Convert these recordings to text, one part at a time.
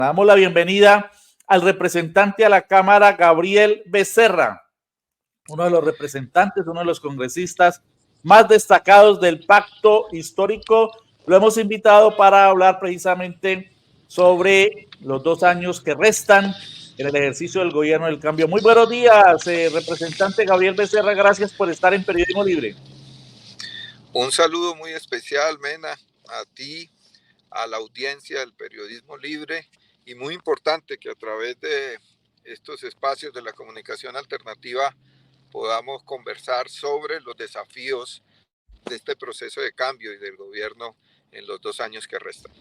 Damos la bienvenida al representante a la Cámara, Gabriel Becerra, uno de los representantes, uno de los congresistas más destacados del pacto histórico. Lo hemos invitado para hablar precisamente sobre los 2 años que restan en el ejercicio del gobierno del cambio. Muy buenos días, representante Gabriel Becerra, gracias por estar en Periodismo Libre. Un saludo muy especial, Mena, a ti, a la audiencia del Periodismo Libre, y muy importante que a través de estos espacios de la comunicación alternativa podamos conversar sobre los desafíos de este proceso de cambio y del gobierno en los 2 años que restan.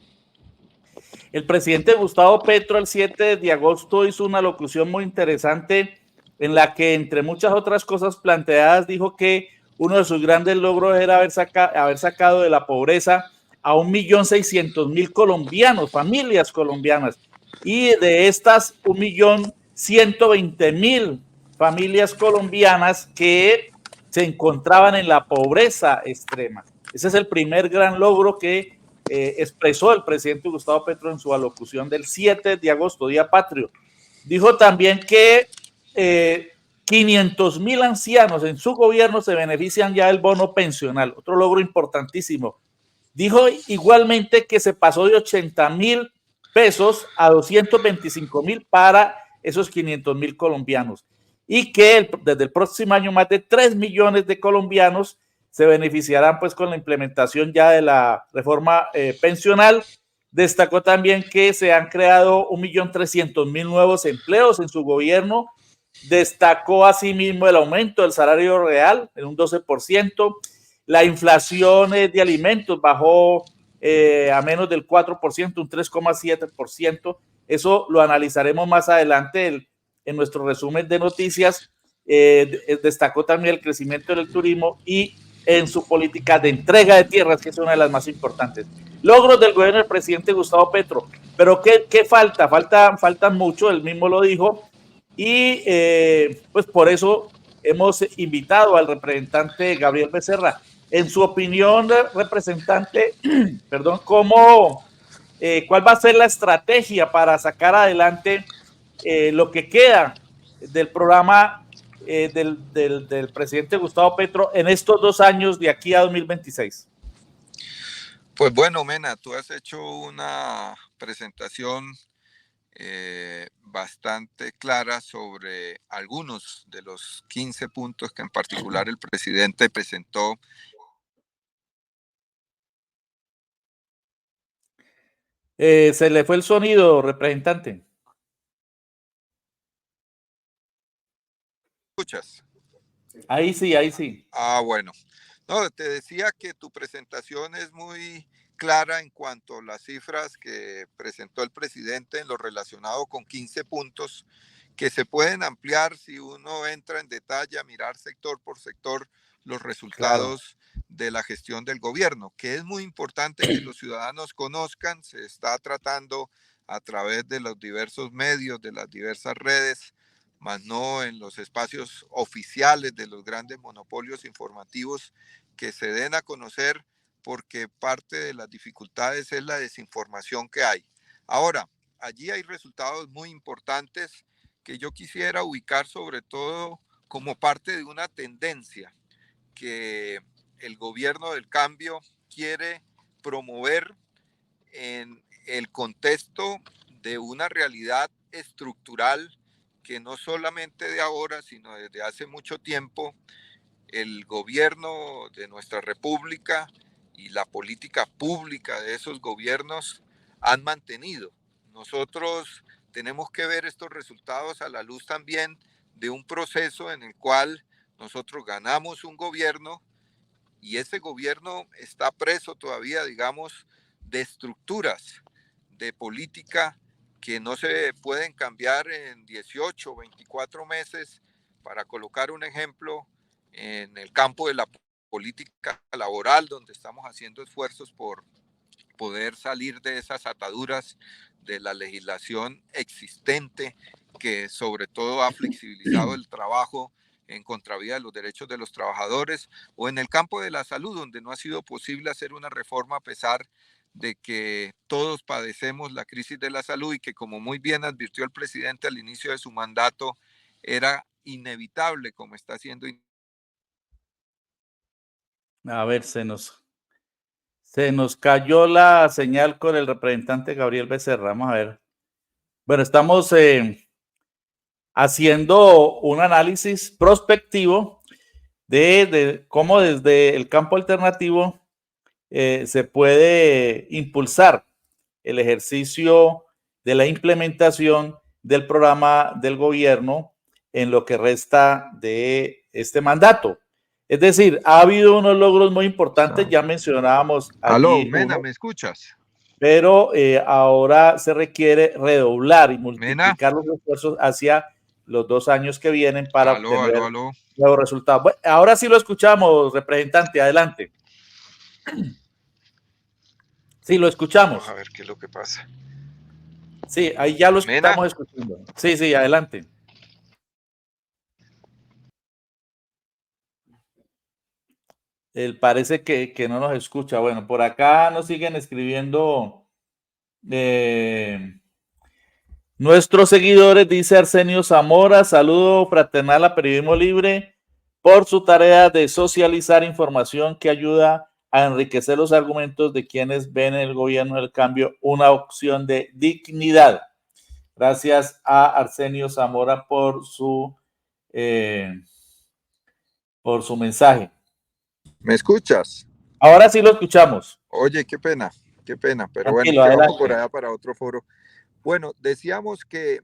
El presidente Gustavo Petro el 7 de agosto hizo una locución muy interesante en la que, entre muchas otras cosas planteadas, dijo que uno de sus grandes logros era haber sacado de la pobreza a 1.600.000 colombianos, familias colombianas, y de estas 1.120.000 familias colombianas que se encontraban en la pobreza extrema. Ese es el primer gran logro que expresó el presidente Gustavo Petro en su alocución del 7 de agosto, Día Patrio. Dijo también que 500.000 ancianos en su gobierno se benefician ya del bono pensional, otro logro importantísimo. Dijo igualmente que se pasó de 80.000 pesos a 225.000 para esos 500.000 colombianos y que desde el próximo año más de 3 millones de colombianos se beneficiarán pues con la implementación ya de la reforma pensional. Destacó también que se han creado 1.300.000 nuevos empleos en su gobierno. Destacó asimismo el aumento del salario real en un 12%. La inflación de alimentos bajó a menos del 4%, un 3,7%. Eso lo analizaremos más adelante en nuestro resumen de noticias. Destacó también el crecimiento del turismo y en su política de entrega de tierras, que es una de las más importantes. Logros del gobierno del presidente Gustavo Petro. Pero ¿qué falta? Faltan mucho, él mismo lo dijo, y pues por eso hemos invitado al representante Gabriel Becerra. En su opinión, representante, perdón, ¿cuál va a ser la estrategia para sacar adelante lo que queda del programa del presidente Gustavo Petro en estos 2 años de aquí a 2026? Pues bueno, Mena, tú has hecho una presentación bastante clara sobre algunos de los 15 puntos que en particular el presidente presentó. Se le fue el sonido, representante. ¿Escuchas? Ahí sí, ahí sí. Ah, bueno. No, te decía que tu presentación es muy clara en cuanto a las cifras que presentó el presidente en lo relacionado con 15 puntos que se pueden ampliar si uno entra en detalle a mirar sector por sector los resultados de la gestión del gobierno, que es muy importante que los ciudadanos conozcan. Se está tratando a través de los diversos medios, de las diversas redes, más no en los espacios oficiales de los grandes monopolios informativos, que se den a conocer, porque parte de las dificultades es la desinformación que hay. Ahora, allí hay resultados muy importantes que yo quisiera ubicar sobre todo como parte de una tendencia que el gobierno del cambio quiere promover en el contexto de una realidad estructural que no solamente de ahora, sino desde hace mucho tiempo, el gobierno de nuestra república y la política pública de esos gobiernos han mantenido. Nosotros tenemos que ver estos resultados a la luz también de un proceso en el cual nosotros ganamos un gobierno y ese gobierno está preso todavía, digamos, de estructuras de política que no se pueden cambiar en 18 o 24 meses. Para colocar un ejemplo, en el campo de la política laboral, donde estamos haciendo esfuerzos por poder salir de esas ataduras de la legislación existente, que sobre todo ha flexibilizado el trabajo en contravía de los derechos de los trabajadores, o en el campo de la salud, donde no ha sido posible hacer una reforma a pesar de que todos padecemos la crisis de la salud y que, como muy bien advirtió el presidente al inicio de su mandato, era inevitable, como está siendo. A ver, se nos cayó la señal con el representante Gabriel Becerra. Vamos a ver. Bueno, estamos haciendo un análisis prospectivo de cómo desde el campo alternativo se puede impulsar el ejercicio de la implementación del programa del gobierno en lo que resta de este mandato. Es decir, ha habido unos logros muy importantes, ya mencionábamos Aló, allí Mena, uno, ¿me escuchas? pero ahora se requiere redoblar y Mena, multiplicar los esfuerzos hacia los 2 años que vienen para aló, aló, obtener aló. nuevos resultados. Bueno, ahora sí lo escuchamos, representante, adelante. Sí, lo Vamos a escuchamos. ver qué es lo que pasa. Sí, ahí ya lo Mena, estamos escuchando. Sí, sí, adelante. Él parece que no nos escucha. Bueno, por acá nos siguen escribiendo nuestros seguidores, dice Arsenio Zamora, saludo fraternal a Periodismo Libre por su tarea de socializar información que ayuda a enriquecer los argumentos de quienes ven en el gobierno del cambio una opción de dignidad. Gracias a Arsenio Zamora por su mensaje. ¿me escuchas? Ahora sí lo escuchamos. Oye, qué pena, pero bueno, Tranquilo, que vamos por adelante. allá para otro foro. Bueno, decíamos que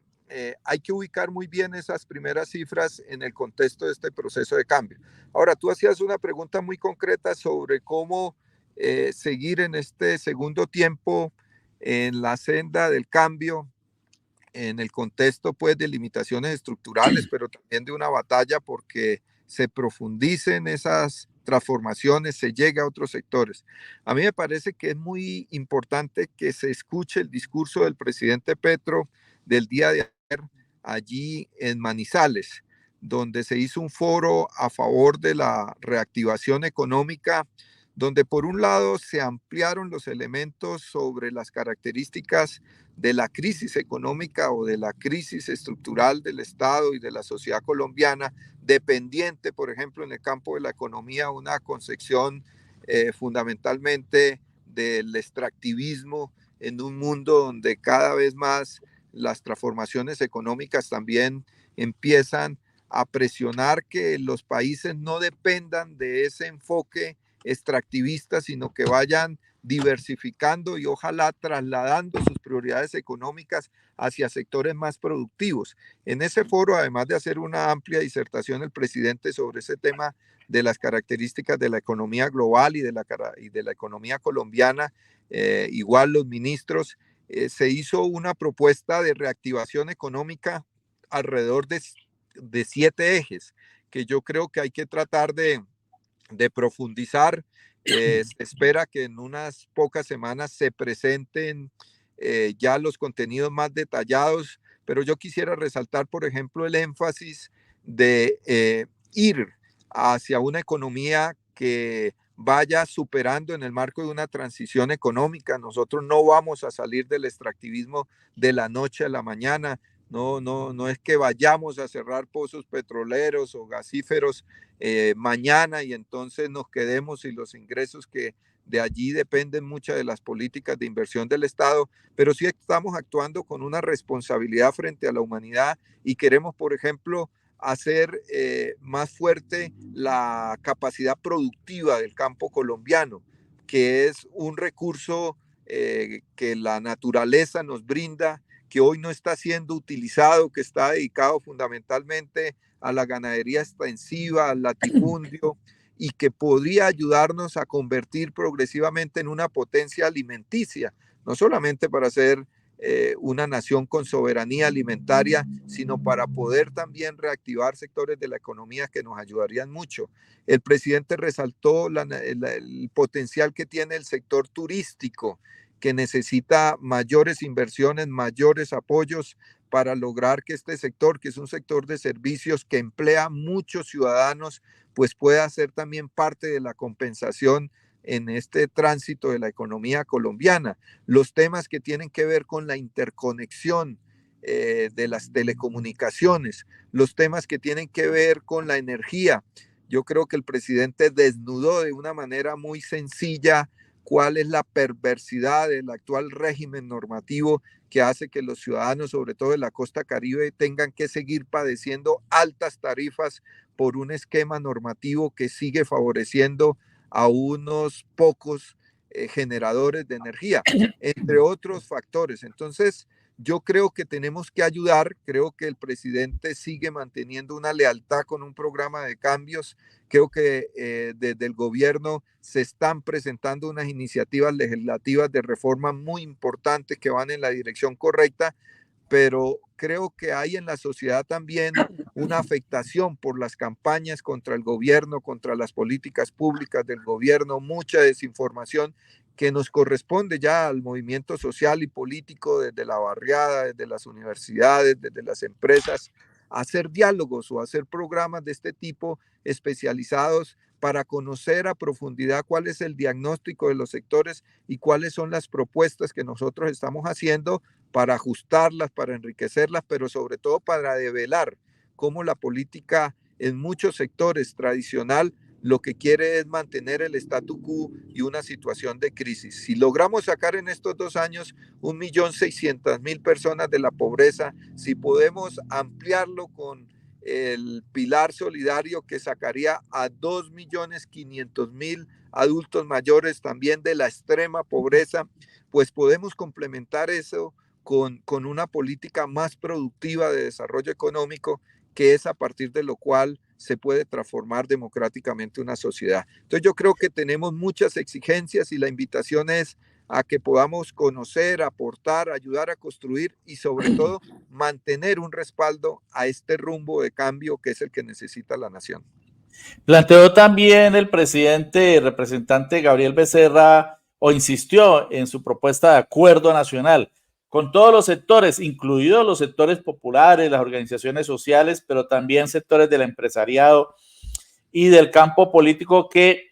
hay que ubicar muy bien esas primeras cifras en el contexto de este proceso de cambio. Ahora, tú hacías una pregunta muy concreta sobre cómo seguir en este segundo tiempo en la senda del cambio, en el contexto pues de limitaciones estructurales, pero también de una batalla porque se profundicen esas transformaciones, se llegue a otros sectores. A mí me parece que es muy importante que se escuche el discurso del presidente Petro del día de ayer allí en Manizales, donde se hizo un foro a favor de la reactivación económica, donde por un lado se ampliaron los elementos sobre las características de la crisis económica o de la crisis estructural del Estado y de la sociedad colombiana, dependiente, por ejemplo, en el campo de la economía, una concepción fundamentalmente del extractivismo en un mundo donde cada vez más las transformaciones económicas también empiezan a presionar que los países no dependan de ese enfoque extractivista, sino que vayan diversificando y ojalá trasladando sus prioridades económicas hacia sectores más productivos. En ese foro, además de hacer una amplia disertación el presidente sobre ese tema de las características de la economía global y de la economía colombiana, igual los ministros, se hizo una propuesta de reactivación económica alrededor de 7 ejes que yo creo que hay que tratar de profundizar. Se espera que en unas pocas semanas se presenten ya los contenidos más detallados, pero yo quisiera resaltar, por ejemplo, el énfasis de ir hacia una economía que vaya superando en el marco de una transición económica. Nosotros no vamos a salir del extractivismo de la noche a la mañana. No es que vayamos a cerrar pozos petroleros o gasíferos mañana y entonces nos quedemos sin los ingresos que de allí dependen muchas de las políticas de inversión del Estado, pero sí estamos actuando con una responsabilidad frente a la humanidad y queremos, por ejemplo, hacer más fuerte la capacidad productiva del campo colombiano, que es un recurso que la naturaleza nos brinda, que hoy no está siendo utilizado, que está dedicado fundamentalmente a la ganadería extensiva, al latifundio, y que podría ayudarnos a convertir progresivamente en una potencia alimenticia, no solamente para ser una nación con soberanía alimentaria, sino para poder también reactivar sectores de la economía que nos ayudarían mucho. El presidente resaltó el potencial que tiene el sector turístico, que necesita mayores inversiones, mayores apoyos para lograr que este sector, que es un sector de servicios que emplea muchos ciudadanos, pues pueda ser también parte de la compensación en este tránsito de la economía colombiana, los temas que tienen que ver con la interconexión de las telecomunicaciones, los temas que tienen que ver con la energía. Yo creo que el presidente desnudó de una manera muy sencilla cuál es la perversidad del actual régimen normativo que hace que los ciudadanos, sobre todo de la costa Caribe, tengan que seguir padeciendo altas tarifas por un esquema normativo que sigue favoreciendo a unos pocos generadores de energía, entre otros factores. Entonces, yo creo que tenemos que ayudar, creo que el presidente sigue manteniendo una lealtad con un programa de cambios, creo que desde el gobierno se están presentando unas iniciativas legislativas de reforma muy importantes que van en la dirección correcta, pero creo que hay en la sociedad también una afectación por las campañas contra el gobierno, contra las políticas públicas del gobierno, mucha desinformación que nos corresponde ya al movimiento social y político desde la barriada, desde las universidades, desde las empresas, hacer diálogos o hacer programas de este tipo especializados para conocer a profundidad cuál es el diagnóstico de los sectores y cuáles son las propuestas que nosotros estamos haciendo para ajustarlas, para enriquecerlas, pero sobre todo para develar cómo la política en muchos sectores tradicional lo que quiere es mantener el statu quo y una situación de crisis. Si logramos sacar en estos 2 años 1.600.000 personas de la pobreza, si podemos ampliarlo con el pilar solidario que sacaría a 2.500.000 adultos mayores también de la extrema pobreza, pues podemos complementar eso con una política más productiva de desarrollo económico, que es a partir de lo cual se puede transformar democráticamente una sociedad. Entonces yo creo que tenemos muchas exigencias y la invitación es a que podamos conocer, aportar, ayudar a construir y sobre todo mantener un respaldo a este rumbo de cambio que es el que necesita la nación. Planteó también el presidente, representante Gabriel Becerra, o insistió en su propuesta de acuerdo nacional con todos los sectores, incluidos los sectores populares, las organizaciones sociales, pero también sectores del empresariado y del campo político que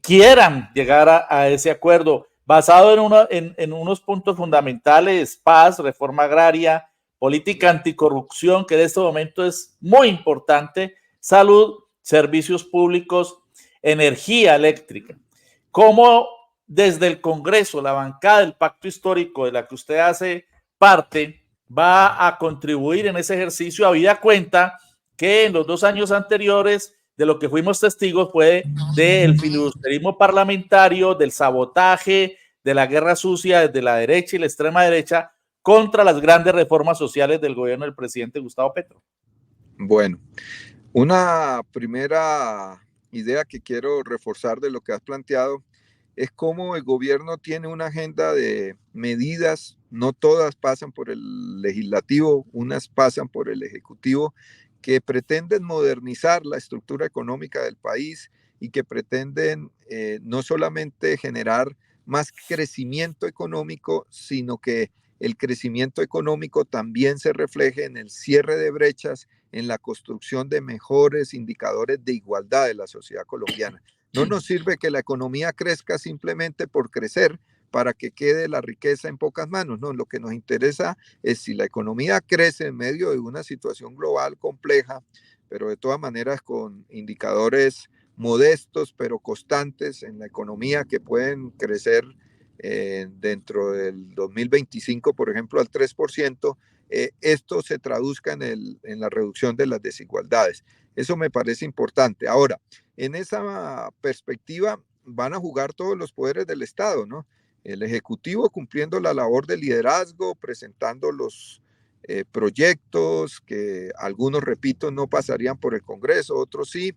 quieran llegar a ese acuerdo basado en unos puntos fundamentales: paz, reforma agraria, política anticorrupción, que en este momento es muy importante, salud, servicios públicos, energía eléctrica. ¿Cómo desde el Congreso, la bancada del Pacto Histórico de la que usted hace parte, va a contribuir en ese ejercicio, habida cuenta que en los 2 años anteriores de lo que fuimos testigos fue del filibusterismo parlamentario, del sabotaje, de la guerra sucia desde la derecha y la extrema derecha contra las grandes reformas sociales del gobierno del presidente Gustavo Petro? Bueno, una primera idea que quiero reforzar de lo que has planteado es cómo el gobierno tiene una agenda de medidas, no todas pasan por el legislativo, unas pasan por el ejecutivo, que pretenden modernizar la estructura económica del país y que pretenden no solamente generar más crecimiento económico, sino que el crecimiento económico también se refleje en el cierre de brechas, en la construcción de mejores indicadores de igualdad de la sociedad colombiana. No nos sirve que la economía crezca simplemente por crecer para que quede la riqueza en pocas manos. No, lo que nos interesa es si la economía crece en medio de una situación global compleja, pero de todas maneras con indicadores modestos pero constantes en la economía que pueden crecer dentro del 2025, por ejemplo, al 3%, esto se traduzca en la reducción de las desigualdades. Eso me parece importante. Ahora, en esa perspectiva van a jugar todos los poderes del Estado, ¿no? El Ejecutivo cumpliendo la labor de liderazgo, presentando los proyectos que algunos, repito, no pasarían por el Congreso, otros sí,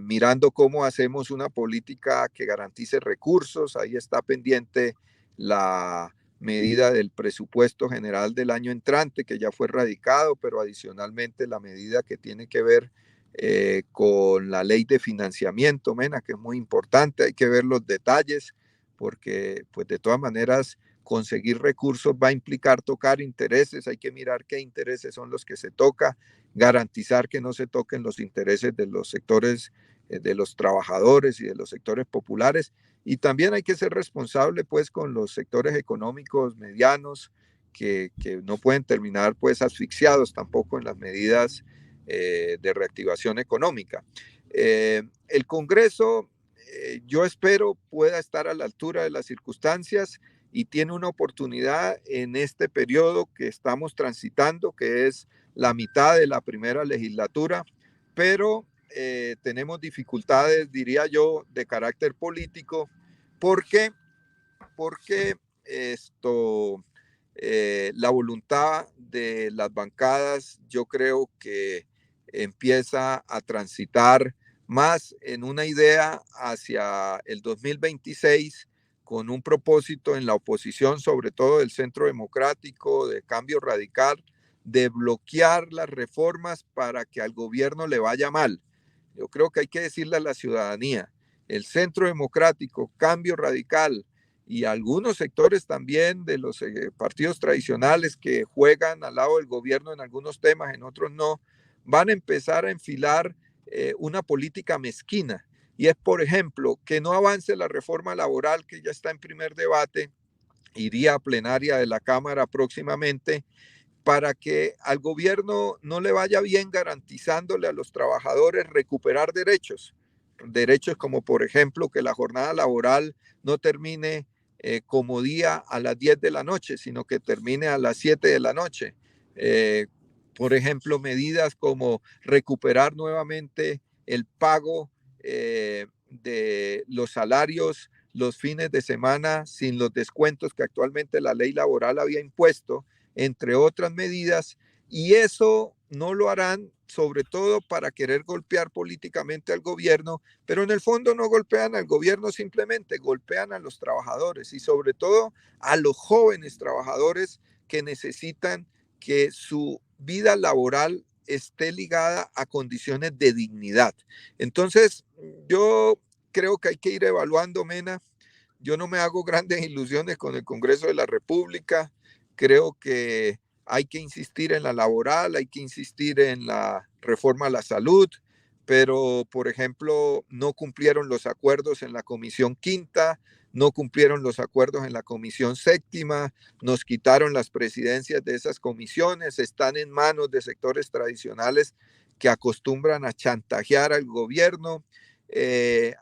mirando cómo hacemos una política que garantice recursos. Ahí está pendiente la medida del presupuesto general del año entrante, que ya fue radicado, pero adicionalmente la medida que tiene que ver con la ley de financiamiento, Mena, que es muy importante. Hay que ver los detalles, porque pues de todas maneras conseguir recursos va a implicar tocar intereses. Hay que mirar qué intereses son los que se toca, garantizar que no se toquen los intereses de los sectores de los trabajadores y de los sectores populares. Y también hay que ser responsable pues con los sectores económicos medianos que no pueden terminar pues asfixiados tampoco en las medidas de reactivación económica. El Congreso, yo espero, pueda estar a la altura de las circunstancias y tiene una oportunidad en este periodo que estamos transitando, que es la mitad de la primera legislatura, pero tenemos dificultades, diría yo, de carácter político. ¿Por qué? Porque la voluntad de las bancadas, yo creo que empieza a transitar más en una idea hacia el 2026 con un propósito en la oposición, sobre todo del Centro Democrático, de Cambio Radical, de bloquear las reformas para que al gobierno le vaya mal. Yo creo que hay que decirle a la ciudadanía, el Centro Democrático, Cambio Radical y algunos sectores también de los partidos tradicionales que juegan al lado del gobierno en algunos temas, en otros no, van a empezar a enfilar una política mezquina. Y es, por ejemplo, que no avance la reforma laboral que ya está en primer debate, iría a plenaria de la Cámara próximamente, para que al gobierno no le vaya bien garantizándole a los trabajadores recuperar derechos. Derechos como, por ejemplo, que la jornada laboral no termine como día a las 10 de la noche, sino que termine a las 7 de la noche. Por ejemplo, medidas como recuperar nuevamente el pago de los salarios los fines de semana sin los descuentos que actualmente la ley laboral había impuesto, entre otras medidas, y eso no lo harán sobre todo para querer golpear políticamente al gobierno, pero en el fondo no golpean al gobierno, simplemente golpean a los trabajadores y sobre todo a los jóvenes trabajadores que necesitan que su vida laboral esté ligada a condiciones de dignidad. Entonces, yo creo que hay que ir evaluando, Mena. Yo no me hago grandes ilusiones con el Congreso de la República. Creo que hay que insistir en la laboral, hay que insistir en la reforma a la salud, pero, por ejemplo, no cumplieron los acuerdos en la Comisión Quinta, no cumplieron los acuerdos en la Comisión Séptima, nos quitaron las presidencias de esas comisiones, están en manos de sectores tradicionales que acostumbran a chantajear al gobierno.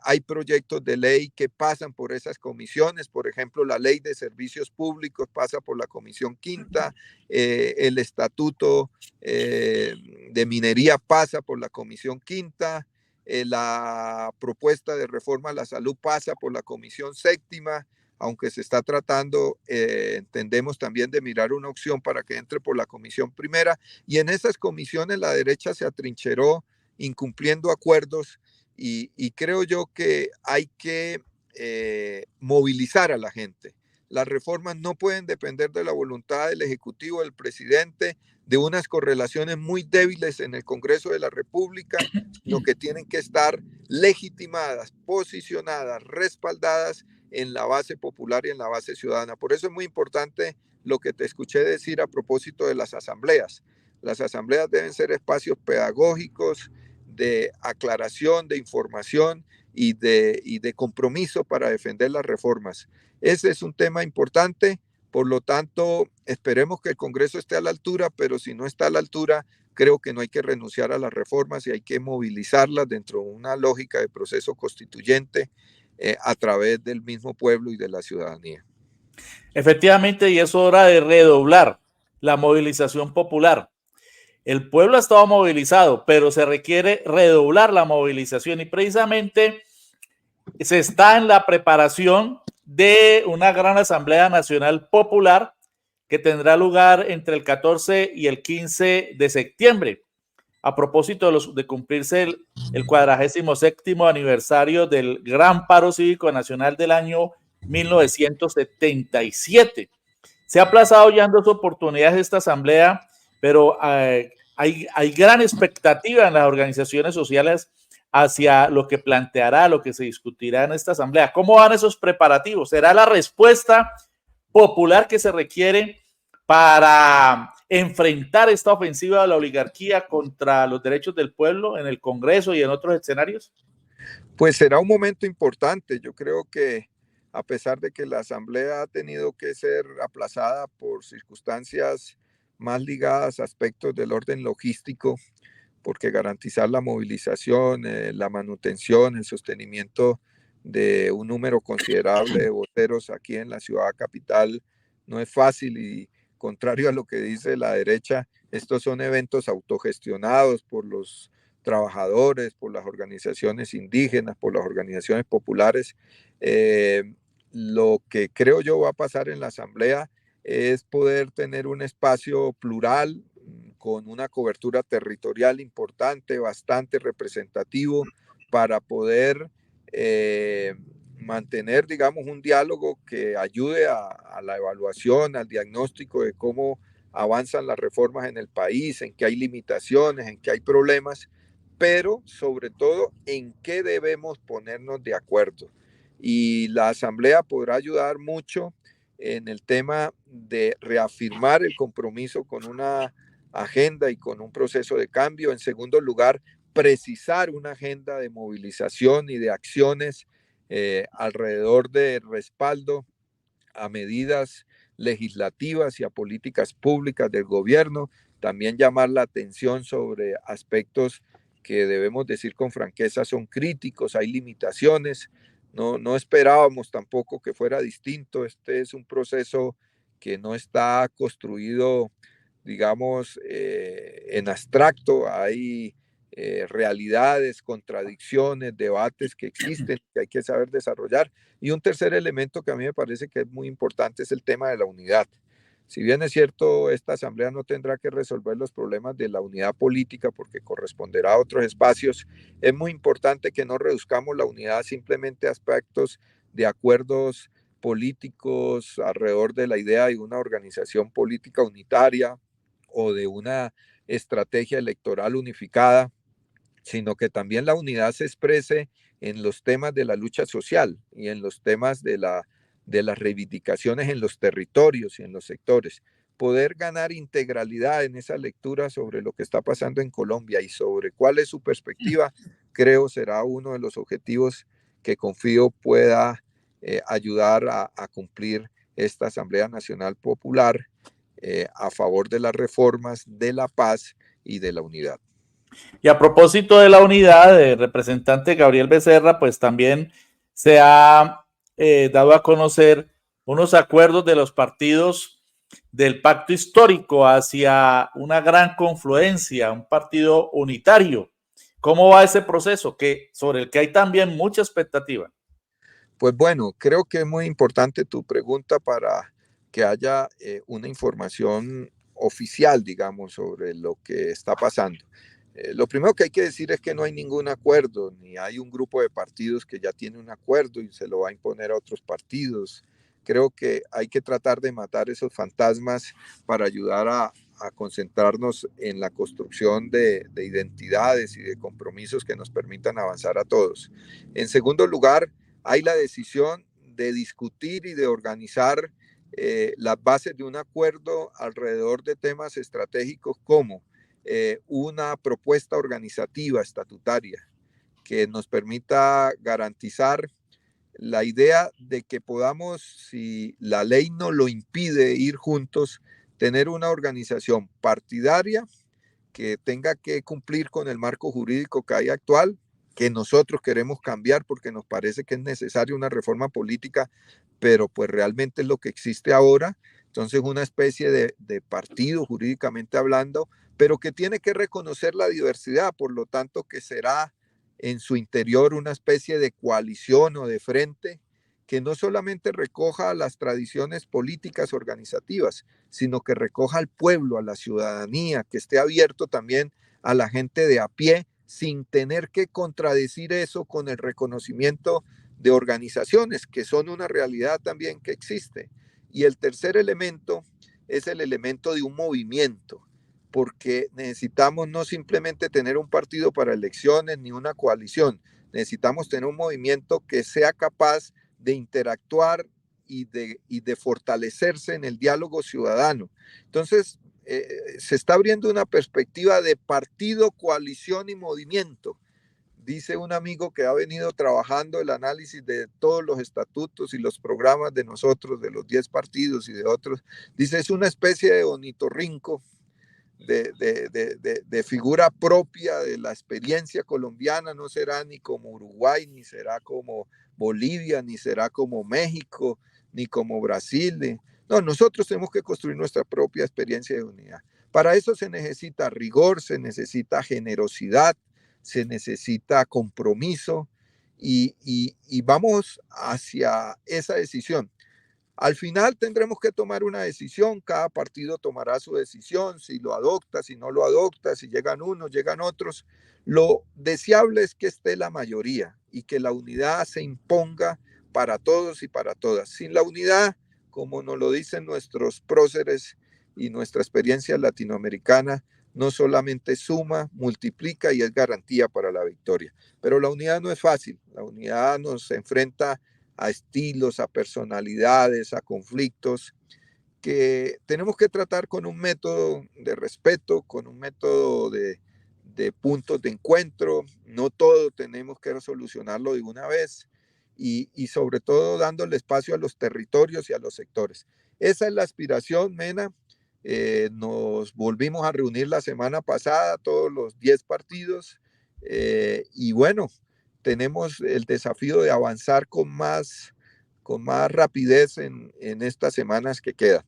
Hay proyectos de ley que pasan por esas comisiones, por ejemplo, la ley de servicios públicos pasa por la Comisión Quinta, el estatuto de minería pasa por la Comisión Quinta, la propuesta de reforma a la salud pasa por la Comisión Séptima, aunque se está tratando, entendemos también de mirar una opción para que entre por la Comisión Primera, y en esas comisiones la derecha se atrincheró incumpliendo acuerdos. Y creo yo que hay que movilizar a la gente. Las reformas no pueden depender de la voluntad del Ejecutivo, del presidente, de unas correlaciones muy débiles en el Congreso de la República, sino que tienen que estar legitimadas, posicionadas, respaldadas en la base popular y en la base ciudadana. Por eso es muy importante lo que te escuché decir a propósito de las asambleas. Las asambleas deben ser espacios pedagógicos, de aclaración, de información y de compromiso para defender las reformas. Ese es un tema importante, por lo tanto, esperemos que el Congreso esté a la altura, pero si no está a la altura, creo que no hay que renunciar a las reformas y hay que movilizarlas dentro de una lógica de proceso constituyente a través del mismo pueblo y de la ciudadanía. Efectivamente, y es hora de redoblar la movilización popular. El pueblo ha estado movilizado, pero se requiere redoblar la movilización y precisamente se está en la preparación de una gran Asamblea Nacional Popular que tendrá lugar entre el 14 y el 15 de septiembre, a propósito de cumplirse el 47º aniversario del Gran Paro Cívico Nacional del año 1977. Se ha aplazado ya en 2 oportunidades esta asamblea, pero hay gran expectativa en las organizaciones sociales hacia lo que planteará, lo que se discutirá en esta asamblea. ¿Cómo van esos preparativos? ¿Será la respuesta popular que se requiere para enfrentar esta ofensiva de la oligarquía contra los derechos del pueblo en el Congreso y en otros escenarios? Pues será un momento importante. Yo creo que a pesar de que la Asamblea ha tenido que ser aplazada por circunstancias más ligadas a aspectos del orden logístico, porque garantizar la movilización, la manutención, el sostenimiento de un número considerable de voceros aquí en la ciudad capital no es fácil y contrario a lo que dice la derecha, estos son eventos autogestionados por los trabajadores, por las organizaciones indígenas, por las organizaciones populares. Lo que creo yo va a pasar en la Asamblea es poder tener un espacio plural, con una cobertura territorial importante, bastante representativo, para poder mantener, digamos, un diálogo que ayude a la evaluación, al diagnóstico de cómo avanzan las reformas en el país, en qué hay limitaciones, en qué hay problemas, pero sobre todo en qué debemos ponernos de acuerdo. Y la Asamblea podrá ayudar mucho en el tema de reafirmar el compromiso con una agenda y con un proceso de cambio. En segundo lugar, precisar una agenda de movilización y de acciones alrededor de respaldo a medidas legislativas y a políticas públicas del gobierno. También llamar la atención sobre aspectos que debemos decir con franqueza son críticos, hay limitaciones. No esperábamos tampoco que fuera distinto. Este es un proceso que no está construido, digamos, en abstracto. Hay realidades, contradicciones, debates que existen, que hay que saber desarrollar. Y un tercer elemento que a mí me parece que es muy importante es el tema de la unidad. Si bien es cierto, esta asamblea no tendrá que resolver los problemas de la unidad política porque corresponderá a otros espacios, es muy importante que no reduzcamos la unidad simplemente a aspectos de acuerdos políticos alrededor de la idea de una organización política unitaria o de una estrategia electoral unificada, sino que también la unidad se exprese en los temas de la lucha social y en los temas de las reivindicaciones en los territorios y en los sectores. Poder ganar integralidad en esa lectura sobre lo que está pasando en Colombia y sobre cuál es su perspectiva, creo será uno de los objetivos que confío pueda ayudar a cumplir esta Asamblea Nacional Popular a favor de las reformas, de la paz y de la unidad. Y a propósito de la unidad, el representante Gabriel Becerra, pues también se ha dado a conocer unos acuerdos de los partidos del pacto histórico hacia una gran confluencia, un partido unitario. ¿Cómo va ese proceso? Sobre el que hay también mucha expectativa. Pues bueno, creo que es muy importante tu pregunta para que haya una información oficial, digamos, sobre lo que está pasando. Lo primero que hay que decir es que no hay ningún acuerdo, ni hay un grupo de partidos que ya tiene un acuerdo y se lo va a imponer a otros partidos. Creo que hay que tratar de matar esos fantasmas para ayudar a concentrarnos en la construcción de identidades y de compromisos que nos permitan avanzar a todos. En segundo lugar, hay la decisión de discutir y de organizar las bases de un acuerdo alrededor de temas estratégicos como una propuesta organizativa estatutaria que nos permita garantizar la idea de que podamos, si la ley no lo impide, ir juntos, tener una organización partidaria que tenga que cumplir con el marco jurídico que hay actual, que nosotros queremos cambiar porque nos parece que es necesaria una reforma política, pero pues realmente es lo que existe ahora. Entonces, una especie de partido jurídicamente hablando, pero que tiene que reconocer la diversidad, por lo tanto que será en su interior una especie de coalición o de frente que no solamente recoja las tradiciones políticas organizativas, sino que recoja al pueblo, a la ciudadanía, que esté abierto también a la gente de a pie, sin tener que contradecir eso con el reconocimiento de organizaciones, que son una realidad también que existe. Y el tercer elemento es el elemento de un movimiento, porque necesitamos no simplemente tener un partido para elecciones ni una coalición, necesitamos tener un movimiento que sea capaz de interactuar y de fortalecerse en el diálogo ciudadano. Entonces, se está abriendo una perspectiva de partido, coalición y movimiento. dice un amigo que ha venido trabajando el análisis de todos los estatutos y los programas de nosotros, de los 10 partidos y de otros, dice, es una especie de ornitorrinco, de figura propia de la experiencia colombiana, no será ni como Uruguay, ni será como Bolivia, ni será como México, ni como Brasil. No, nosotros tenemos que construir nuestra propia experiencia de unidad. Para eso se necesita rigor, se necesita generosidad, se necesita compromiso y vamos hacia esa decisión. Al final tendremos que tomar una decisión, cada partido tomará su decisión, si lo adopta, si no lo adopta, si llegan unos, llegan otros. Lo deseable es que esté la mayoría y que la unidad se imponga para todos y para todas. Sin la unidad, como nos lo dicen nuestros próceres y nuestra experiencia latinoamericana, no solamente suma, multiplica y es garantía para la victoria. Pero la unidad no es fácil, la unidad nos enfrenta a estilos, a personalidades, a conflictos que tenemos que tratar con un método de respeto, con un método de puntos de encuentro. No todo tenemos que solucionarlo de una vez y sobre todo dándole espacio a los territorios y a los sectores. Esa es la aspiración, Mena. Nos volvimos a reunir la semana pasada, todos los 10 partidos, y bueno, tenemos el desafío de avanzar con más rapidez en estas semanas que quedan.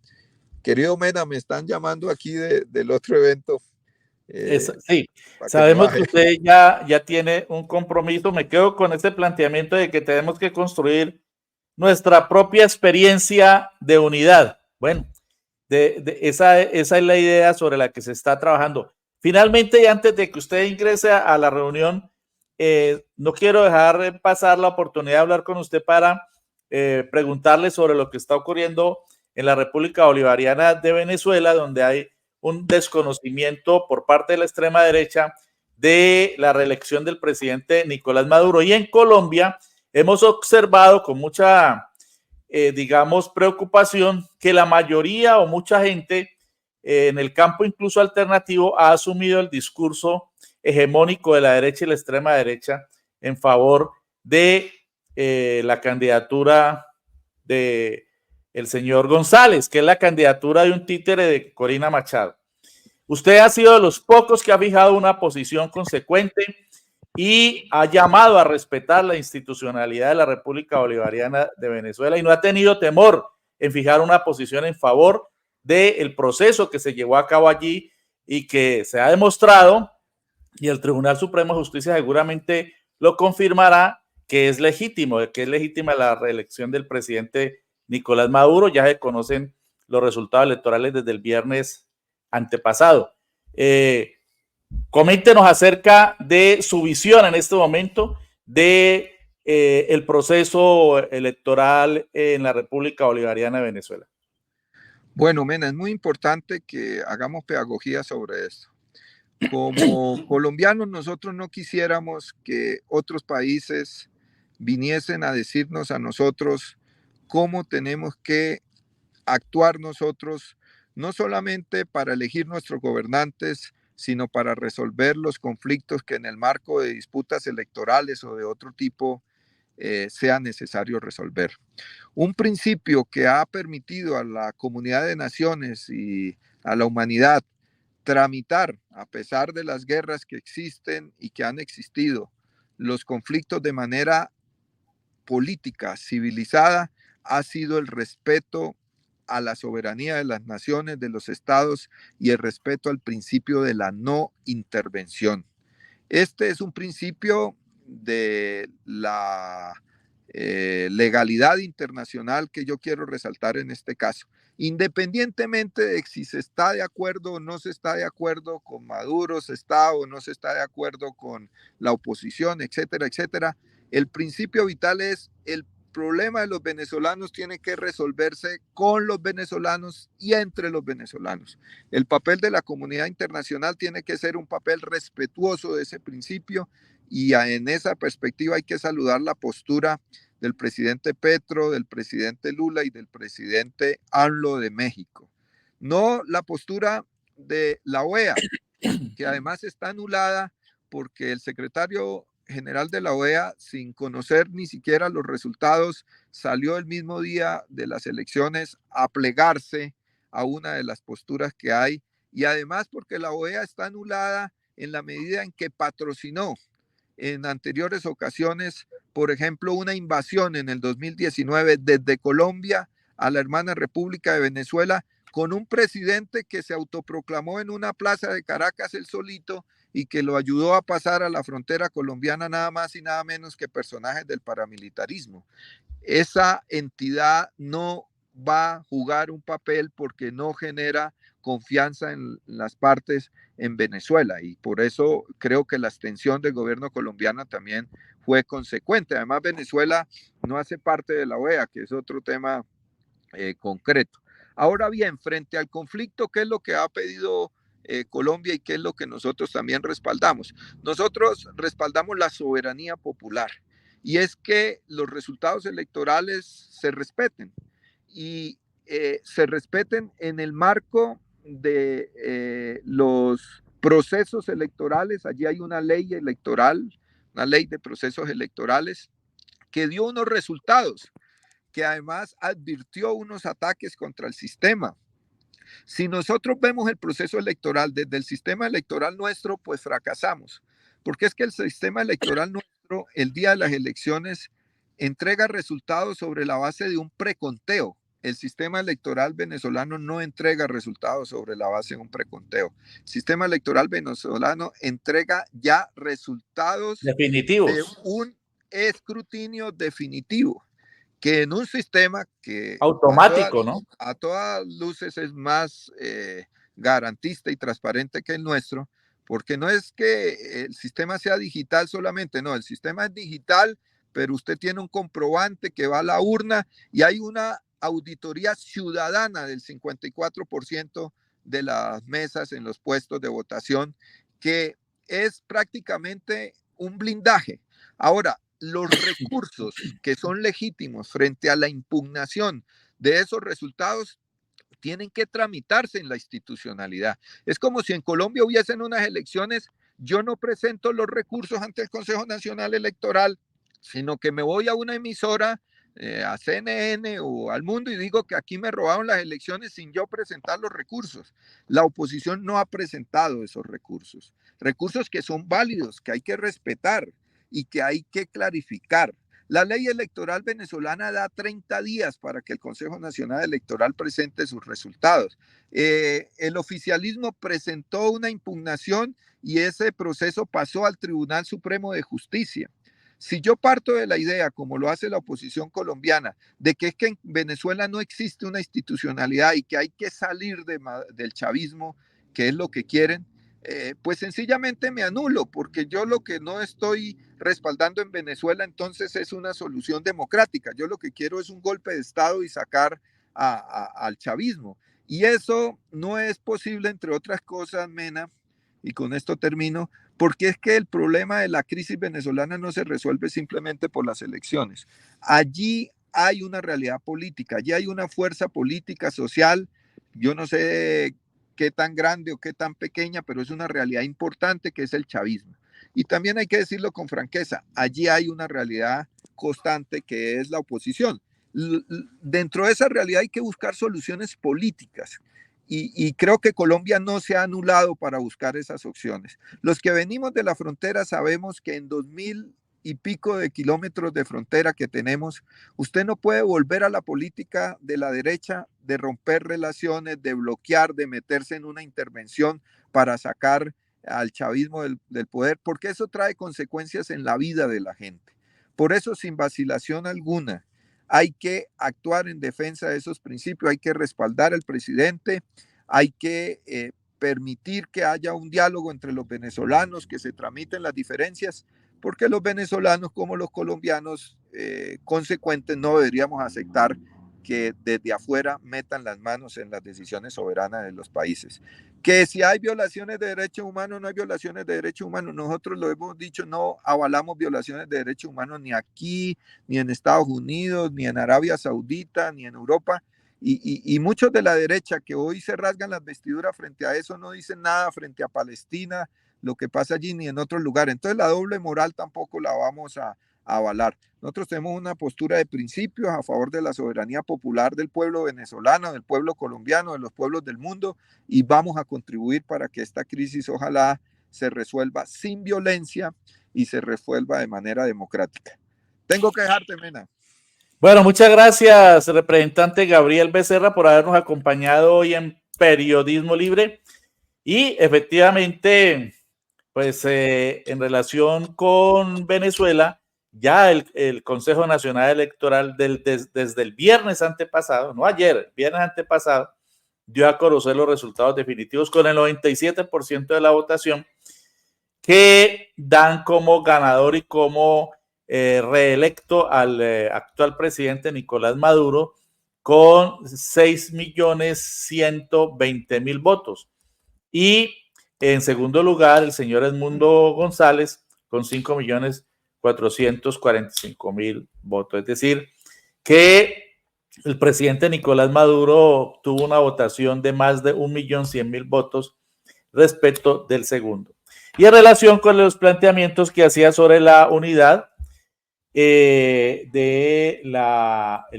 Querido Mena, me están llamando aquí del otro evento. Sí, Para que me sabemos que baje. usted ya tiene un compromiso. Me quedo con ese planteamiento de que tenemos que construir nuestra propia experiencia de unidad. Bueno, esa es la idea sobre la que se está trabajando. Finalmente, y antes de que usted ingrese a la reunión, no quiero dejar pasar la oportunidad de hablar con usted para preguntarle sobre lo que está ocurriendo en la República Bolivariana de Venezuela, donde hay un desconocimiento por parte de la extrema derecha de la reelección del presidente Nicolás Maduro. Y en Colombia hemos observado con mucha, digamos, preocupación que la mayoría o mucha gente en el campo incluso alternativo ha asumido el discurso hegemónico de la derecha y la extrema derecha en favor de la candidatura de el señor González, que es la candidatura de un títere de Corina Machado. Usted ha sido de los pocos que ha fijado una posición consecuente y ha llamado a respetar la institucionalidad de la República Bolivariana de Venezuela y no ha tenido temor en fijar una posición en favor del proceso que se llevó a cabo allí y que se ha demostrado, y el Tribunal Supremo de Justicia seguramente lo confirmará, que es legítimo, que es legítima la reelección del presidente Nicolás Maduro. Ya se conocen los resultados electorales desde el viernes antepasado. Coméntenos acerca de su visión en este momento de el proceso electoral en la República Bolivariana de Venezuela. Bueno, Mena, es muy importante que hagamos pedagogía sobre esto. Como colombianos, nosotros no quisiéramos que otros países viniesen a decirnos a nosotros cómo tenemos que actuar nosotros, no solamente para elegir nuestros gobernantes, sino para resolver los conflictos que en el marco de disputas electorales o de otro tipo sea necesario resolver. Un principio que ha permitido a la comunidad de naciones y a la humanidad tramitar, a pesar de las guerras que existen y que han existido, los conflictos de manera política, civilizada, ha sido el respeto a la soberanía de las naciones, de los estados y el respeto al principio de la no intervención. Este es un principio de la legalidad internacional que yo quiero resaltar en este caso. Independientemente de si se está de acuerdo o no se está de acuerdo con Maduro, se está o no se está de acuerdo con la oposición, etcétera, etcétera, el principio vital es el problema de los venezolanos tiene que resolverse con los venezolanos y entre los venezolanos. El papel de la comunidad internacional tiene que ser un papel respetuoso de ese principio y en esa perspectiva hay que saludar la postura del presidente Petro, del presidente Lula y del presidente AMLO de México. No la postura de la OEA, que además está anulada porque el secretario general de la OEA, sin conocer ni siquiera los resultados, salió el mismo día de las elecciones a plegarse a una de las posturas que hay, y además porque la OEA está anulada en la medida en que patrocinó en anteriores ocasiones, por ejemplo, una invasión en el 2019 desde Colombia a la hermana República de Venezuela, con un presidente que se autoproclamó en una plaza de Caracas él solito y que lo ayudó a pasar a la frontera colombiana nada más y nada menos que personajes del paramilitarismo. Esa entidad no va a jugar un papel porque no genera confianza en las partes en Venezuela, y por eso creo que la abstención del gobierno colombiano también fue consecuente. Además, Venezuela no hace parte de la OEA, que es otro tema concreto. Ahora bien, frente al conflicto, ¿qué es lo que ha pedido Colombia y qué es lo que nosotros también respaldamos? Nosotros respaldamos la soberanía popular, y es que los resultados electorales se respeten, y se respeten en el marco de los procesos electorales. Allí hay una ley electoral, una ley de procesos electorales que dio unos resultados, que además advirtió unos ataques contra el sistema. Si nosotros vemos el proceso electoral desde el sistema electoral nuestro, pues fracasamos, porque es que el sistema electoral nuestro, el día de las elecciones, entrega resultados sobre la base de un preconteo. El sistema electoral venezolano no entrega resultados sobre la base de un preconteo. El sistema electoral venezolano entrega ya resultados de definitivos, un escrutinio definitivo, que en un sistema que automático, ¿no? a todas luces es más garantista y transparente que el nuestro, porque no es que el sistema sea digital solamente, no, el sistema es digital, pero usted tiene un comprobante que va a la urna y hay una auditoría ciudadana del 54% de las mesas en los puestos de votación, que es prácticamente un blindaje. Ahora, los recursos que son legítimos frente a la impugnación de esos resultados tienen que tramitarse en la institucionalidad. Es como si en Colombia hubiesen unas elecciones, yo no presento los recursos ante el Consejo Nacional Electoral, sino que me voy a una emisora, a CNN o al Mundo, y digo que aquí me robaron las elecciones sin yo presentar los recursos. La oposición no ha presentado esos recursos, recursos que son válidos, que hay que respetar y que hay que clarificar. La ley electoral venezolana da 30 días para que el Consejo Nacional Electoral presente sus resultados. El oficialismo presentó una impugnación y ese proceso pasó al Tribunal Supremo de Justicia. Si yo parto de la idea, como lo hace la oposición colombiana, de que es que en Venezuela no existe una institucionalidad y que hay que salir del chavismo, que es lo que quieren, pues sencillamente me anulo, porque yo lo que no estoy respaldando en Venezuela entonces es una solución democrática. Yo lo que quiero es un golpe de Estado y sacar al chavismo. Y eso no es posible, entre otras cosas, Mena, y con esto termino, porque es que el problema de la crisis venezolana no se resuelve simplemente por las elecciones. Allí hay una realidad política, allí hay una fuerza política, social, yo no sé qué tan grande o qué tan pequeña, pero es una realidad importante, que es el chavismo. Y también hay que decirlo con franqueza, allí hay una realidad constante, que es la oposición. Dentro de esa realidad hay que buscar soluciones políticas. Y creo que Colombia no se ha anulado para buscar esas opciones. Los que venimos de la frontera sabemos que en 2000 y pico de kilómetros de frontera que tenemos, usted no puede volver a la política de la derecha, de romper relaciones, de bloquear, de meterse en una intervención para sacar al chavismo del poder, porque eso trae consecuencias en la vida de la gente. Por eso, sin vacilación alguna, hay que actuar en defensa de esos principios, hay que respaldar al presidente, hay que permitir que haya un diálogo entre los venezolanos, que se tramiten las diferencias, porque los venezolanos como los colombianos consecuentes no deberíamos aceptar que desde afuera metan las manos en las decisiones soberanas de los países. Que si hay violaciones de derechos humanos, no hay violaciones de derechos humanos. Nosotros lo hemos dicho, no avalamos violaciones de derechos humanos ni aquí, ni en Estados Unidos, ni en Arabia Saudita, ni en Europa. Y muchos de la derecha que hoy se rasgan las vestiduras frente a eso no dicen nada frente a Palestina, lo que pasa allí ni en otro lugar. Entonces la doble moral tampoco la vamos a avalar. Nosotros tenemos una postura de principios a favor de la soberanía popular del pueblo venezolano, del pueblo colombiano, de los pueblos del mundo, y vamos a contribuir para que esta crisis ojalá se resuelva sin violencia y se resuelva de manera democrática. Tengo que dejarte, Mena. Bueno, muchas gracias, representante Gabriel Becerra, por habernos acompañado hoy en Periodismo Libre. Y efectivamente, pues en relación con Venezuela, ya el Consejo Nacional Electoral desde el viernes antepasado, no ayer, viernes antepasado, dio a conocer los resultados definitivos con el 97% de la votación, que dan como ganador y como reelecto al actual presidente Nicolás Maduro con 6.120.000 votos. Y en segundo lugar, el señor Edmundo González con 5.445.000 votos. Es decir, que el presidente Nicolás Maduro tuvo una votación de más de 1.100.000 votos respecto del segundo. Y en relación con los planteamientos que hacía sobre la unidad el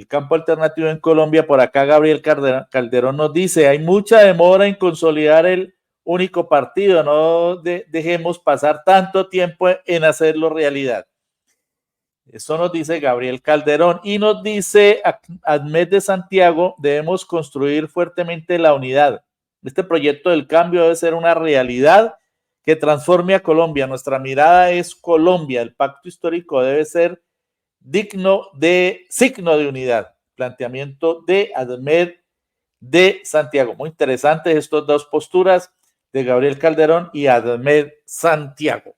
campo alternativo en Colombia, por acá Gabriel Calderón nos dice, hay mucha demora en consolidar el único partido, no dejemos pasar tanto tiempo en hacerlo realidad. Eso nos dice Gabriel Calderón. Y nos dice Ahmed de Santiago, debemos construir fuertemente la unidad. Este proyecto del cambio debe ser una realidad que transforme a Colombia. Nuestra mirada es Colombia. El pacto histórico debe ser signo de unidad. Planteamiento de Ahmed de Santiago. Muy interesantes estas dos posturas de Gabriel Calderón y Ahmed Santiago.